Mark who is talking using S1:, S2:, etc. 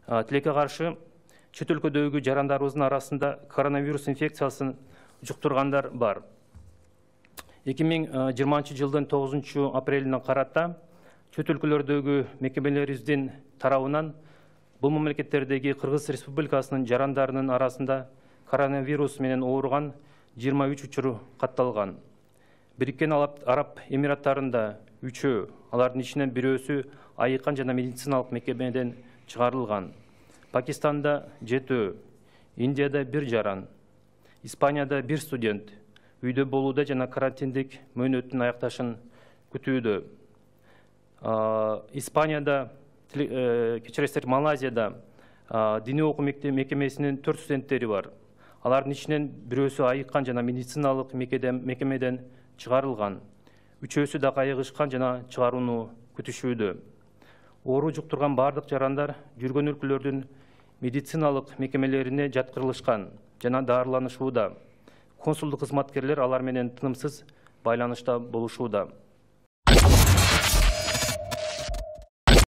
S1: Тилекке каршы чет өлкөдөгү жарандарыбыздын арасында коронавирус инфекциясын жуктургандар бар. 2020 жылдын 9 апрелине карата чет өлкөлөрдөгү мекемелерибиздин тарабынан бул мамлекеттердеги Кыргыз Республикасынын жарандарынын арасында коронавирус менен ооруган 23 учуру катталган. Бириккен Араб Эмираттарында 3-өө, алардын ичинен бирөөсү айыккан жана медициналык мекемеден чыгарылган. Пакистанда 7-өө, Индияда 1 жаран, Испанияда 1 студент үйдө болууда жана карантиндик мөөнөттүн аякташын күтүүдө. Испанияда, кечиресиздер, Малайзияда диний окуу мекемесинин 4 студенттери бар. Алардын ичинен бирөөсү айыккан жана медициналык мекемеден чыгарылган. Үчөөсү да айыгышкан жана чыгарууну күтүшүүдө. Оору жуктурган бардык жарандар жүргөн өлкөлөрдүн медициналык мекемелерине жаткырылышкан жана дарыланышууда. Консулдук кызматкерлер алар менен тынымсыз байланышта болушууда.